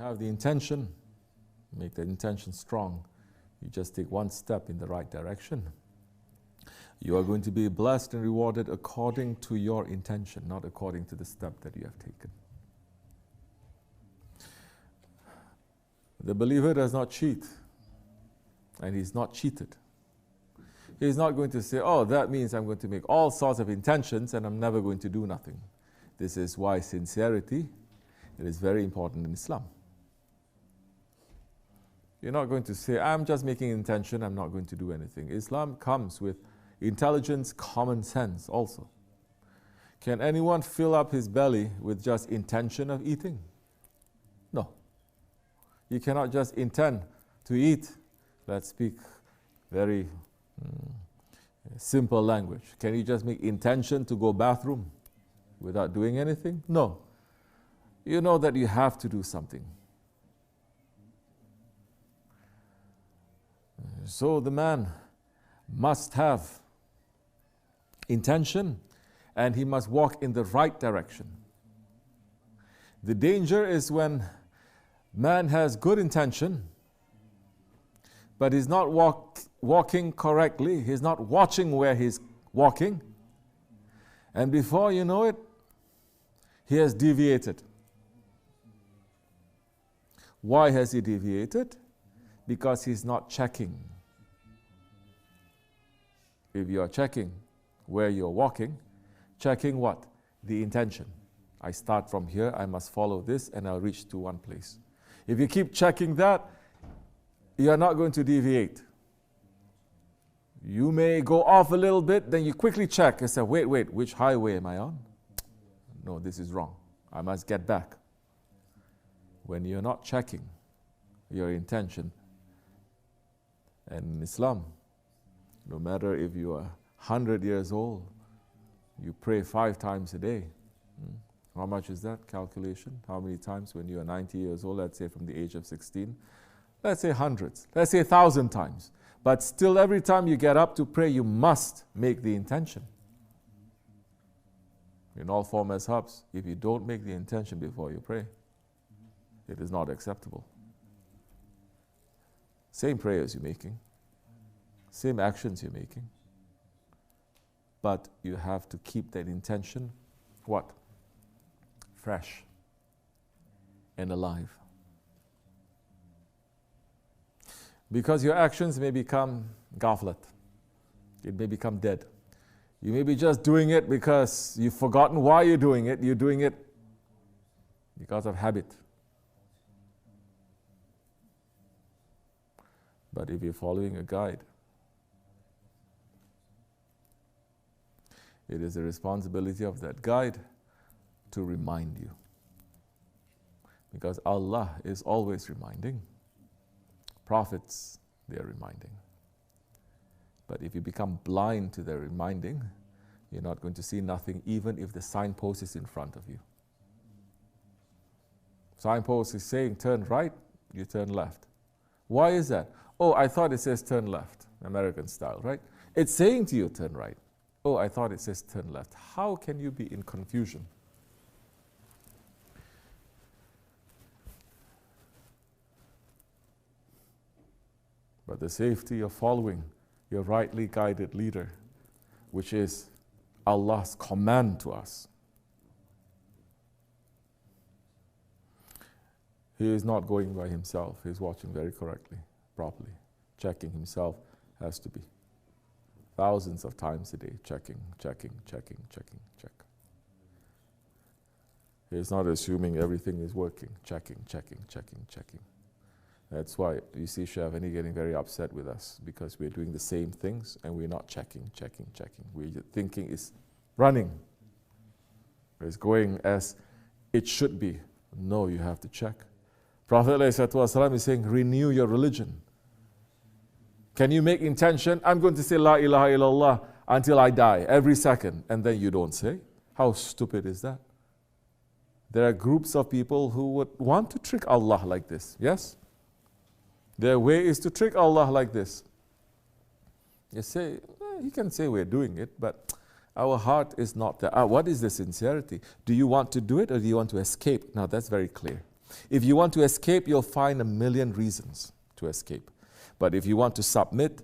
have the intention, make the intention strong. You just take one step in the right direction. You are going to be blessed and rewarded according to your intention, not according to the step that you have taken. The believer does not cheat, and he's not cheated. He's not going to say, oh, that means I'm going to make all sorts of intentions and I'm never going to do nothing. This is why sincerity, it is very important in Islam. You're not going to say, I'm just making intention, I'm not going to do anything. Islam comes with intelligence, common sense also. Can anyone fill up his belly with just intention of eating? No. You cannot just intend to eat. Let's speak very simple language. Can you just make intention to go bathroom without doing anything? No. You know that you have to do something. So the man must have intention and he must walk in the right direction. The danger is when man has good intention but he's not walking correctly, he's not watching where he's walking, and before you know it, he has deviated. Why has he deviated? Because he's not checking. If you are checking where you're walking, checking what? The intention. I start from here, I must follow this, and I'll reach to one place. If you keep checking that, you are not going to deviate. You may go off a little bit, then you quickly check and say, wait, which highway am I on? No, this is wrong. I must get back. When you're not checking your intention, and in Islam, no matter if you are 100 years old, you pray 5 times a day. How much is that calculation? How many times when you are 90 years old, let's say from the age of 16? Let's say hundreds, let's say 1,000 times. But still every time you get up to pray, you must make the intention. In all 4 mazhabs, if you don't make the intention before you pray, it is not acceptable. Same prayers you're making, same actions you're making, but you have to keep that intention, what? Fresh and alive. Because your actions may become ghaflat. It may become dead. You may be just doing it because you've forgotten why you're doing it. You're doing it because of habit. But if you're following a guide, it is the responsibility of that guide to remind you. Because Allah is always reminding. Prophets, they are reminding. But if you become blind to their reminding, you're not going to see nothing even if the signpost is in front of you. Signpost is saying turn right, you turn left. Why is that? Oh, I thought it says turn left, American style, right? It's saying to you turn right. Oh, I thought it says turn left. How can you be in confusion? But the safety of following your rightly guided leader, which is Allah's command to us. He is not going by himself. He is watching very correctly, properly. Checking himself has to be. Thousands of times a day, checking. He is not assuming everything is working. Checking. That's why you see Efendi getting very upset with us, because we're doing the same things and we're not checking. We're thinking it's running. It's going as it should be. No, you have to check. Prophet ﷺ is saying, renew your religion. Can you make intention? I'm going to say La ilaha illallah until I die, every second, and then you don't say? How stupid is that? There are groups of people who would want to trick Allah like this, yes? Their way is to trick Allah like this. You say, you can say we're doing it, but our heart is not there. What is the sincerity? Do you want to do it or do you want to escape? Now that's very clear. If you want to escape, you'll find a million reasons to escape. But if you want to submit,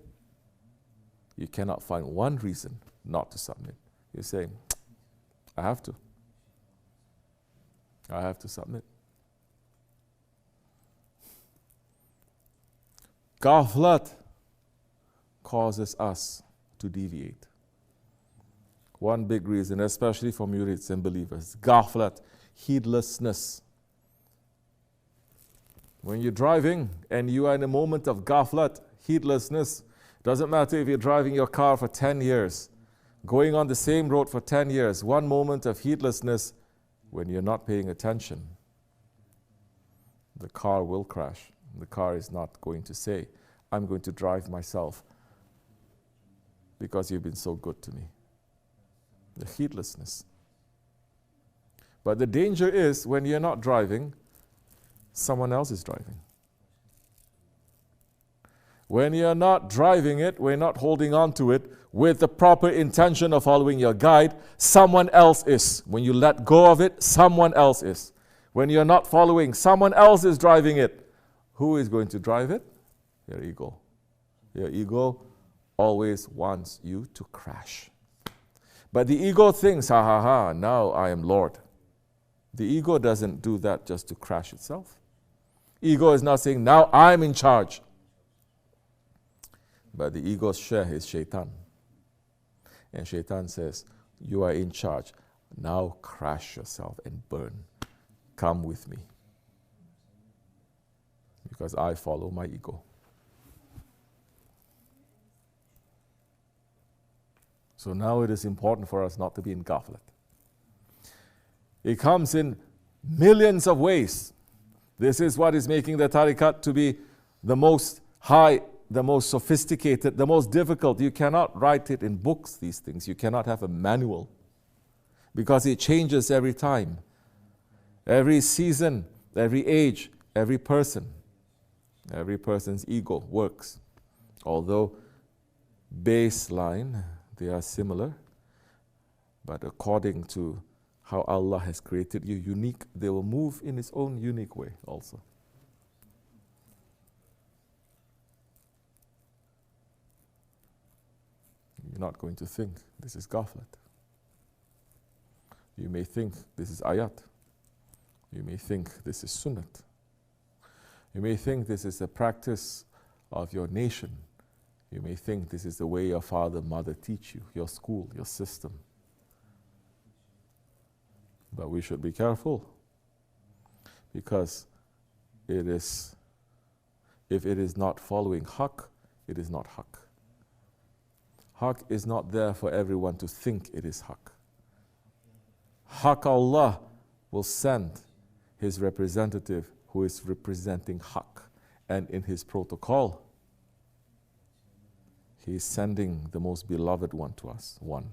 you cannot find one reason not to submit. You're saying, I have to. I have to submit. Ghaflat causes us to deviate. One big reason, especially for murids and believers, ghaflat, heedlessness. When you're driving and you are in a moment of ghaflat, heedlessness, doesn't matter if you're driving your car for 10 years, going on the same road for 10 years, one moment of heedlessness, when you're not paying attention, the car will crash. The car is not going to say, I'm going to drive myself because you've been so good to me. The heedlessness. But the danger is when you're not driving, someone else is driving. When you're not driving it, we're not holding on to it with the proper intention of following your guide, someone else is. When you let go of it, someone else is. When you're not following, someone else is driving it. Who is going to drive it? Your ego. Your ego always wants you to crash. But the ego thinks, ha ha ha, now I am Lord. The ego doesn't do that just to crash itself. Ego is not saying, now I'm in charge. But the ego's share is shaitan. And shaitan says, you are in charge. Now crash yourself and burn. Come with me. Because I follow my ego. So now it is important for us not to be in ghaflat. It comes in millions of ways. This is what is making the tariqat to be the most high, the most sophisticated, the most difficult. You cannot write it in books, these things. You cannot have a manual because it changes every time. Every season, every age, every person. Every person's ego works. Although baseline, they are similar, but according to how Allah has created you unique, they will move in its own unique way also. You're not going to think this is ghaflat. You may think this is ayat. You may think this is sunnat. You may think this is a practice of your nation. You may think this is the way your father, mother teach you, your school, your system. But we should be careful because it is, if it is not following haqq, it is not haqq. Haqq is not there for everyone to think it is haqq. Haqq, Allah will send His representative who is representing haqq, and in His protocol He is sending the most beloved one to us, one.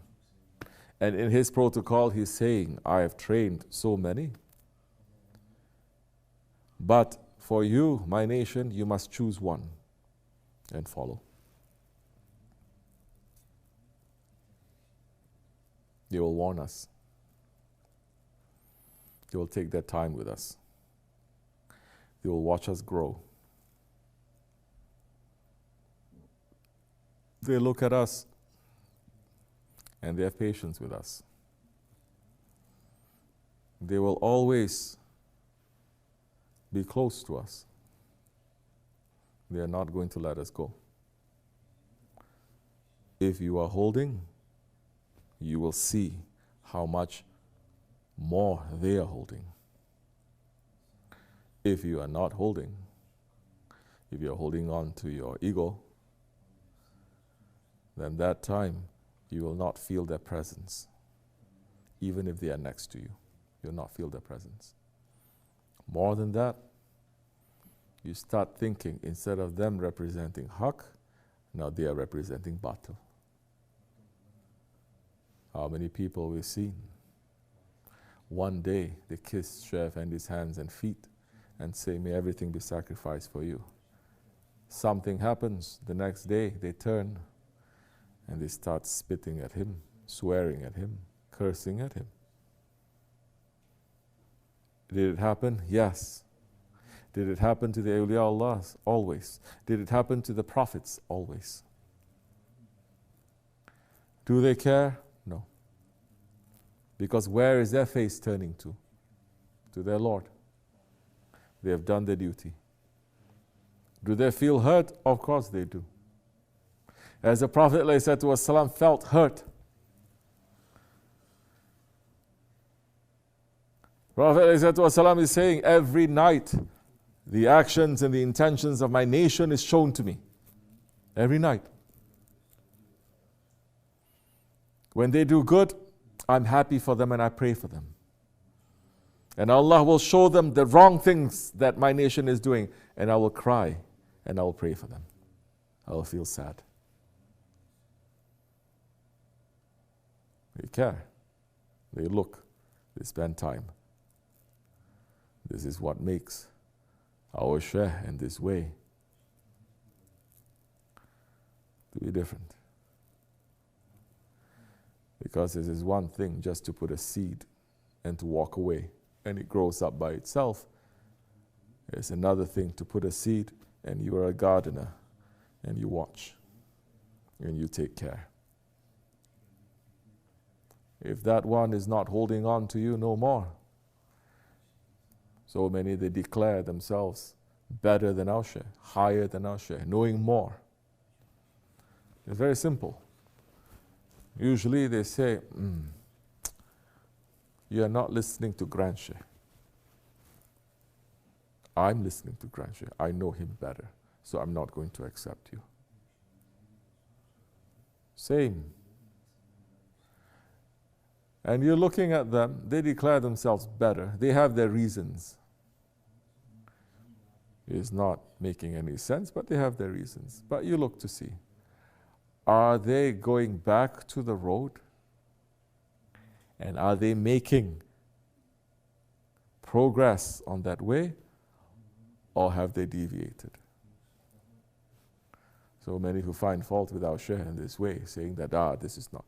And in His protocol He's saying, I have trained so many, but for you, my nation, you must choose one and follow. They will warn us. They will take their time with us. They will watch us grow. They look at us and they have patience with us. They will always be close to us. They are not going to let us go. If you are holding, you will see how much more they are holding. If you are not holding, if you are holding on to your ego, then that time you will not feel their presence. Even if they are next to you, you will not feel their presence. More than that, you start thinking, instead of them representing haqq, now they are representing batil. How many people we've seen? One day they kiss Shaykh Efendi's hands and feet and say, may everything be sacrificed for you. Something happens, the next day they turn and they start spitting at him, swearing at him, cursing at him. Did it happen? Yes. Did it happen to the awliya Allah? Always. Did it happen to the prophets? Always. Do they care? No. Because where is their face turning to? To their Lord. They have done their duty. Do they feel hurt? Of course they do. As the Prophet ﷺ felt hurt. Prophet ﷺ is saying, every night the actions and the intentions of my nation is shown to me. Every night. When they do good, I'm happy for them and I pray for them. And Allah will show them the wrong things that my nation is doing, and I will cry and I will pray for them. I will feel sad. They care. They look. They spend time. This is what makes our Shaykh in this way to be different. Because it is one thing just to put a seed and to walk away and it grows up by itself. It's another thing to put a seed and you are a gardener and you watch and you take care. If that one is not holding on to you no more, so many they declare themselves better than our Shaykh, higher than our Shaykh, knowing more. It's very simple. Usually they say, you are not listening to Grand Shaykh. I'm listening to Grand Shaykh. I know him better, so I'm not going to accept you. Same. And you're looking at them, they declare themselves better. They have their reasons. It's not making any sense, but they have their reasons. But you look to see, are they going back to the road? And are they making progress on that way? Or have they deviated? So many who find fault with our Shaykh in this way, saying that, this is not.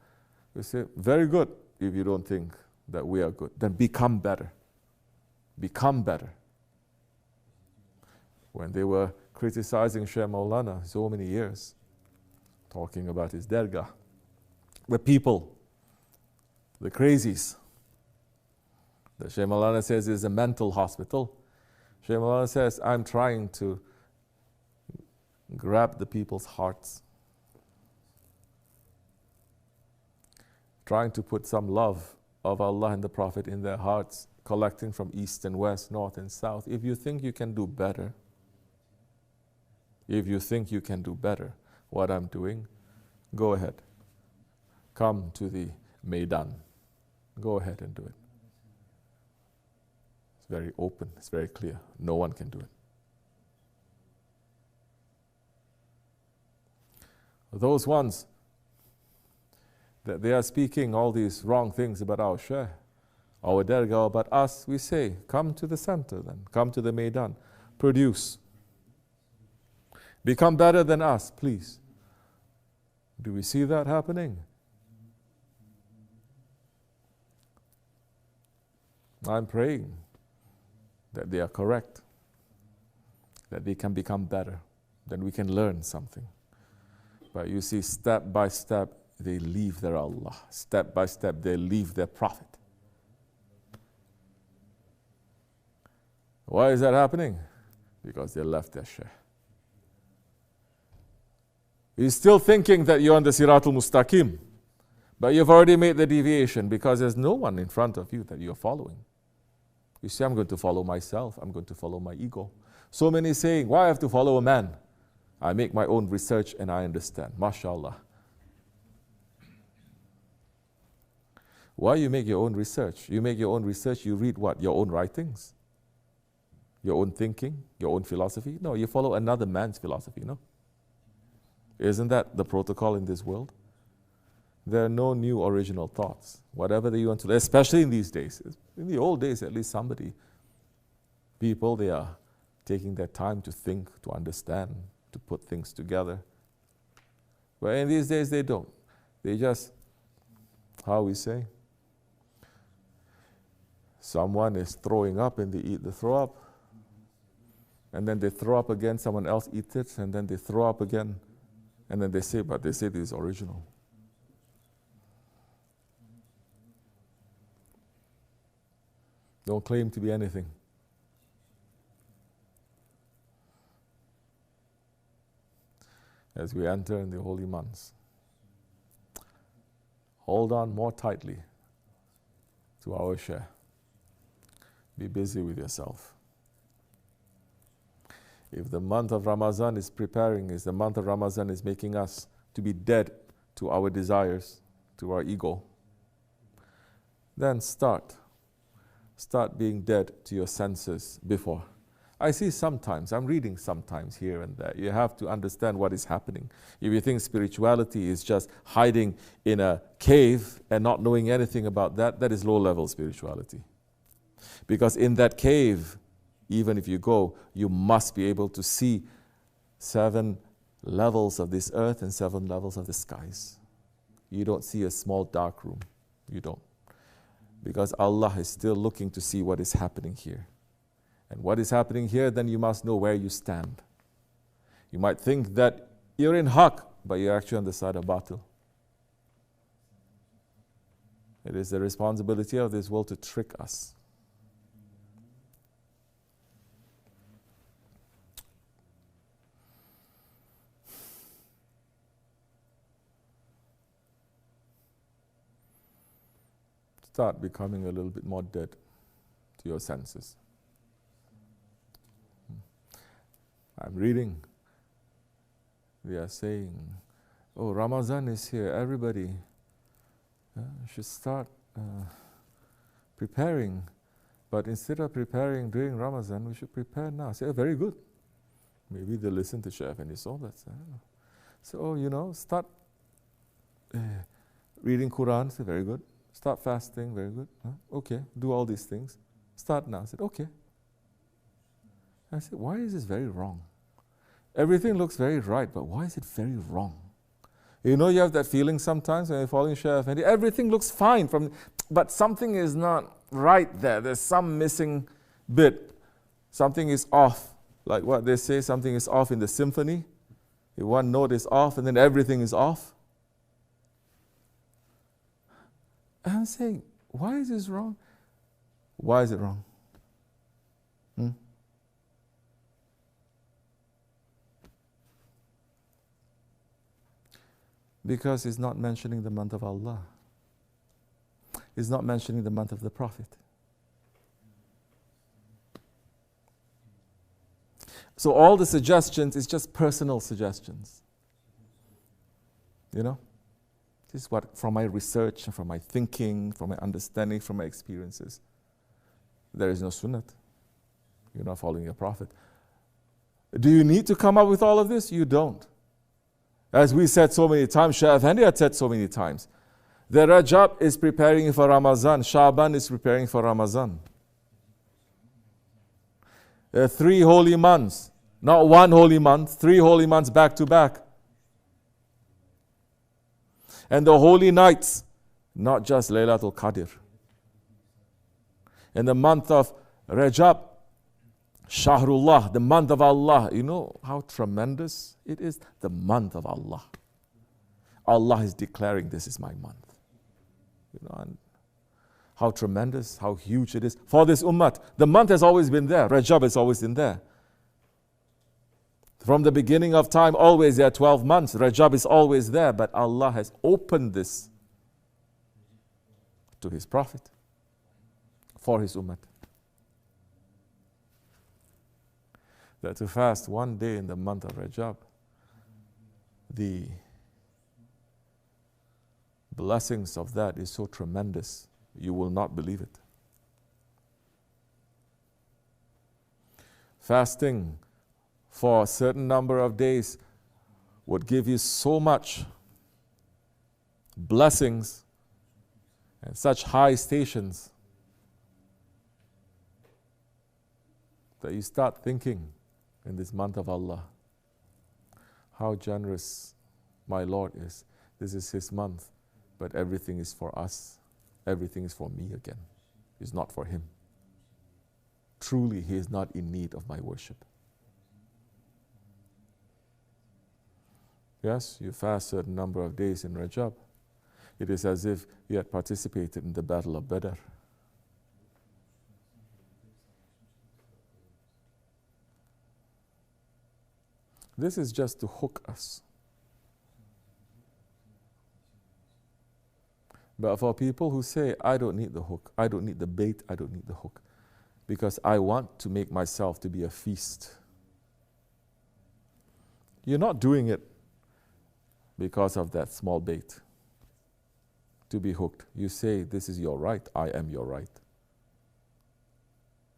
We say, very good. If you don't think that we are good, then become better. Become better. When they were criticizing Shaykh Maulana so many years, talking about his Dergah, the people, the crazies, that Shaykh Maulana says is a mental hospital. Shaykh Maulana says, I'm trying to grab the people's hearts. Trying to put some love of Allah and the Prophet in their hearts, collecting from east and west, north and south. If you think you can do better, what I'm doing, go ahead. Come to the Maidan. Go ahead and do it. It's very open, it's very clear. No one can do it. Those ones that they are speaking all these wrong things about our Shaykh, our Dergah, about us, we say, come to the center then, come to the Maidan, produce. Become better than us, please. Do we see that happening? I'm praying that they are correct, that they can become better, then we can learn something. But you see, step by step, they leave their Allah. Step by step, they leave their Prophet. Why is that happening? Because they left their Shaykh. You're still thinking that you're on the Siratul Mustaqim, but you've already made the deviation because there's no one in front of you that you're following. You say, I'm going to follow myself. I'm going to follow my ego. So many saying, why I have to follow a man? I make my own research and I understand. MashaAllah. Why you make your own research? You make your own research, you read what? Your own writings? Your own thinking? Your own philosophy? No, you follow another man's philosophy, no? Isn't that the protocol in this world? There are no new original thoughts. Whatever that you want to, especially in these days. In the old days, at least people, they are taking their time to think, to understand, to put things together. But in these days, they don't. They just, how we say, someone is throwing up and they eat the throw up. And then they throw up again, someone else eats it, and then they throw up again. And then they say, but they say this is original. Don't claim to be anything. As we enter in the holy months, hold on more tightly to our share. Be busy with yourself. If the month of Ramadan is preparing, is the month of Ramadan is making us to be dead to our desires, to our ego, then start being dead to your senses before. I see sometimes, I'm reading sometimes here and there, you have to understand what is happening. If you think spirituality is just hiding in a cave and not knowing anything about that, that is low-level spirituality. Because in that cave, even if you go, you must be able to see 7 levels of this earth and 7 levels of the skies. You don't see a small dark room. You don't. Because Allah is still looking to see what is happening here. And what is happening here, then you must know where you stand. You might think that you're in haqq, but you're actually on the side of batil. It is the responsibility of this world to trick us. Start becoming a little bit more dead to your senses. I'm reading. They are saying, oh, Ramadan is here. Everybody should start preparing. But instead of preparing during Ramadan, we should prepare now. I say, oh, very good. Maybe they listen to Shaykh and he saw that. So, start reading Quran. Say, very good. Start fasting. Very good. Okay, do all these things. Start now. I said, okay. I said, why is this very wrong? Everything looks very right, but why is it very wrong? You have that feeling sometimes when you're following Shaykh Efendi, everything looks fine, but something is not right there. There's some missing bit. Something is off. Like what they say, something is off in the symphony. If one note is off and then everything is off. And I'm saying, why is this wrong? Why is it wrong? Because it's not mentioning the month of Allah. It's not mentioning the month of the Prophet. So all the suggestions is just personal suggestions. This is what, from my research, from my thinking, from my understanding, from my experiences. There is no sunnat. You're not following your Prophet. Do you need to come up with all of this? You don't. As we said so many times, Shaykh Efendi had said so many times, the Rajab is preparing for Ramadan, Shaban is preparing for Ramadan. 3 holy months, not 1 holy month, 3 holy months back to back. And the holy nights, not just Laylatul Qadr. In the month of Rajab, Shahrullah, the month of Allah. You know how tremendous it is? The month of Allah. Allah is declaring this is my month. And how tremendous, how huge it is for this ummah. The month has always been there. Rajab has always been there. From the beginning of time, always there are 12 months. Rajab is always there, but Allah has opened this to His Prophet for His ummah. That to fast 1 day in the month of Rajab, the blessings of that is so tremendous, you will not believe it. Fasting for a certain number of days would give you so much blessings and such high stations that you start thinking in this month of Allah, how generous my Lord is. This is His month, but everything is for us. Everything is for me again. It's not for Him. Truly, He is not in need of my worship. Yes, you fast a certain number of days in Rajab. It is as if you had participated in the Battle of Badr. This is just to hook us. But for people who say, I don't need the hook, I don't need the bait, I don't need the hook, because I want to make myself to be a feast. You're not doing it because of that small bait to be hooked. You say, this is your right, I am your right.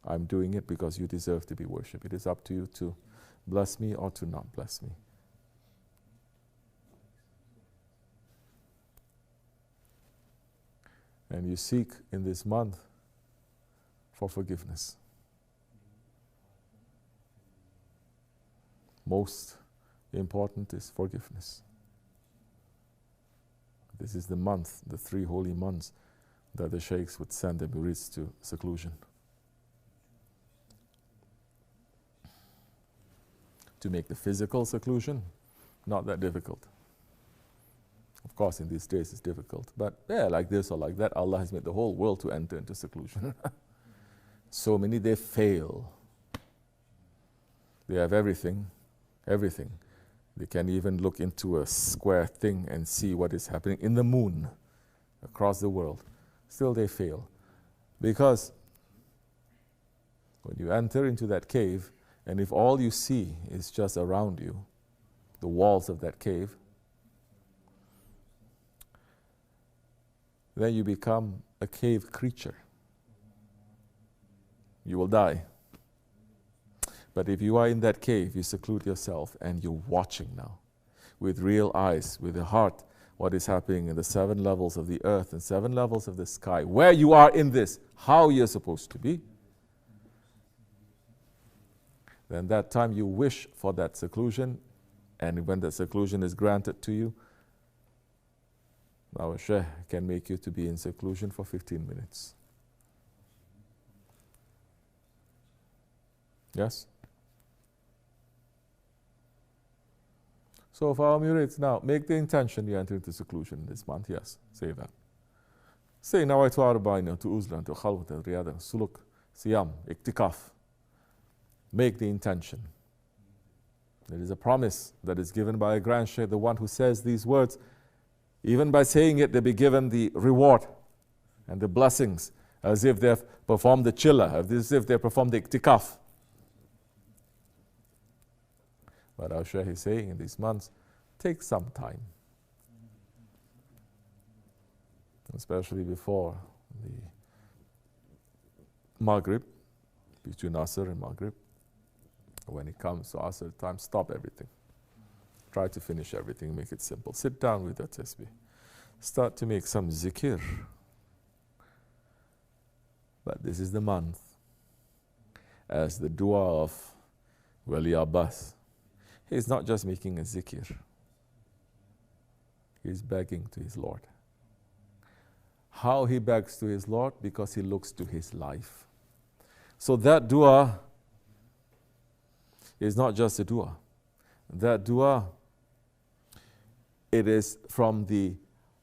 I'm doing it because you deserve to be worshipped. It is up to you to bless me or to not bless me. And you seek in this month for forgiveness. Most important is forgiveness. This is the month, the 3 holy months, that the sheikhs would send the murids to seclusion. To make the physical seclusion not that difficult. Of course, in these days it's difficult, but yeah, like this or like that, Allah has made the whole world to enter into seclusion. So many, they fail. They have everything. They can even look into a square thing and see what is happening in the moon across the world. Still they fail. Because when you enter into that cave, and if all you see is just around you, the walls of that cave, then you become a cave creature. You will die. But if you are in that cave, you seclude yourself and you're watching now with real eyes, with the heart, what is happening in the 7 levels of the earth and 7 levels of the sky, where you are in this, how you're supposed to be. Then that time you wish for that seclusion, and when that seclusion is granted to you, our Shaykh can make you to be in seclusion for 15 minutes. Yes? So for our murids now, make the intention you enter into seclusion this month. Yes, say that. Say nawaitu arba'ina to uzlan to khalwata riyada suluk siyam iktikaf. Make the intention. There is a promise that is given by a grand Shaykh, the one who says these words. Even by saying it, they'll be given the reward and the blessings as if they've performed the chilla, as if they've performed the iktikaf. But our Shaykh is saying in these months, take some time. Especially before the Maghrib, between Asr and Maghrib. When it comes to Asr time, stop everything. Try to finish everything, make it simple. Sit down with your tasbih. Start to make some zikr. But this is the month, as the dua of Wali Abbas. He's not just making a zikr. He's begging to his Lord. How he begs to his Lord? Because he looks to his life. So that dua is not just a dua. That dua, it is from the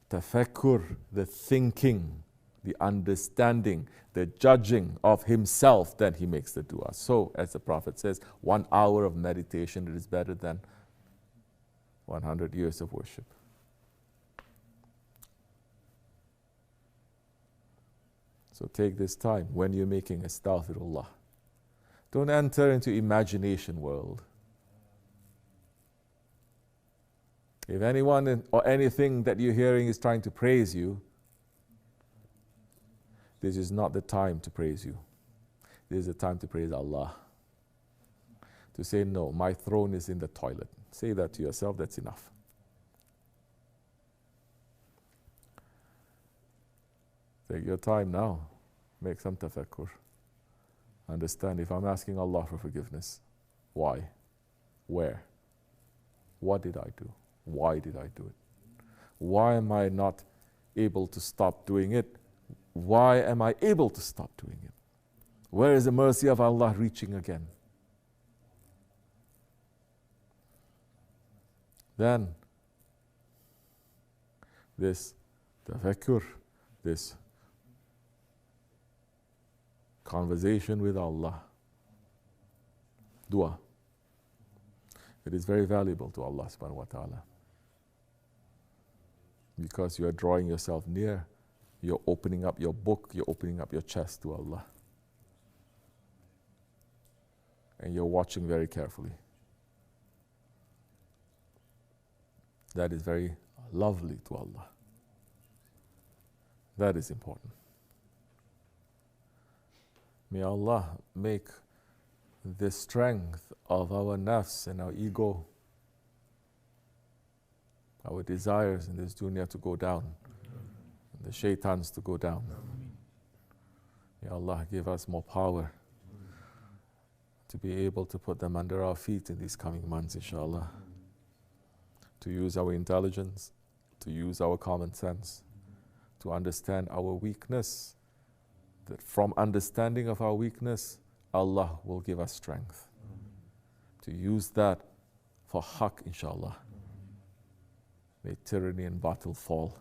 tafakkur, the thinking, the understanding, the judging of himself, then he makes the dua. So, as the Prophet says, 1 hour of meditation, it is better than 100 years of worship. So take this time when you're making astaghfirullah. Don't enter into imagination world. If anyone or anything that you're hearing is trying to praise you, this is not the time to praise you. This is the time to praise Allah. To say, no, my throne is in the toilet. Say that to yourself, that's enough. Take your time now. Make some tafakkur. Understand, if I'm asking Allah for forgiveness, why? Where? What did I do? Why did I do it? Why am I not able to stop doing it? Why am I able to stop doing it? Where is the mercy of Allah reaching again? Then this tafakkur, this conversation with Allah, dua. It is very valuable to Allah subhanahu wa ta'ala, because you are drawing yourself near, you're opening up your book, you're opening up your chest to Allah, and you're watching very carefully. That is very lovely to Allah. That is important. May Allah make the strength of our nafs and our ego, our desires in this dunya to go down, and the shaitans to go down. May Allah give us more power to be able to put them under our feet in these coming months, inshallah. To use our intelligence, to use our common sense, to understand our weakness, that from understanding of our weakness, Allah will give us strength. To use that for haqq, inshallah. May tyranny and battle fall.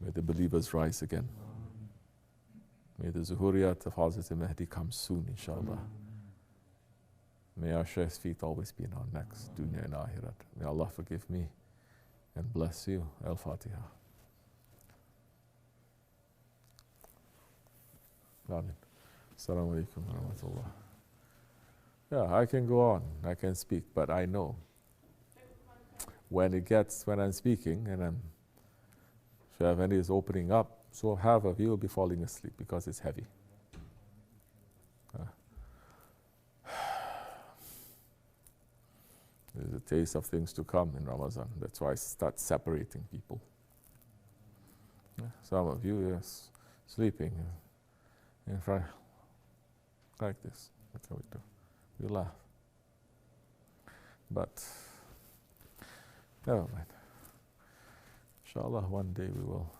May the believers rise again. May the zuhuriyat of Hazrat Mahdi come soon, inshallah. May our Shaykh's feet always be in our necks, dunya and akhirat. May Allah forgive me and bless you. Al-Fatiha. Amin. Assalamu alaikum wa rahmatullah. Yeah, I can go on, I can speak, but I know when I'm speaking and Shaykh Efendi is opening up, so half of you will be falling asleep because it's heavy. There's a taste of things to come in Ramadan. That's why I start separating people. Some of you are sleeping in front, like this. That's how we do. We laugh. But never mind. Inshallah, one day we will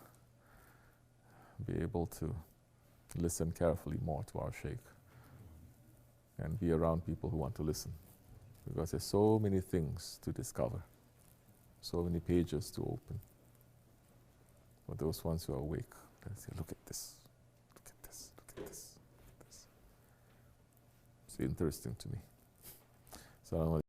be able to listen carefully more to our Shaykh and be around people who want to listen. Because there's so many things to discover, so many pages to open. For those ones who are awake, they say, look at this, look at this, look at this, look at this. It's interesting to me. So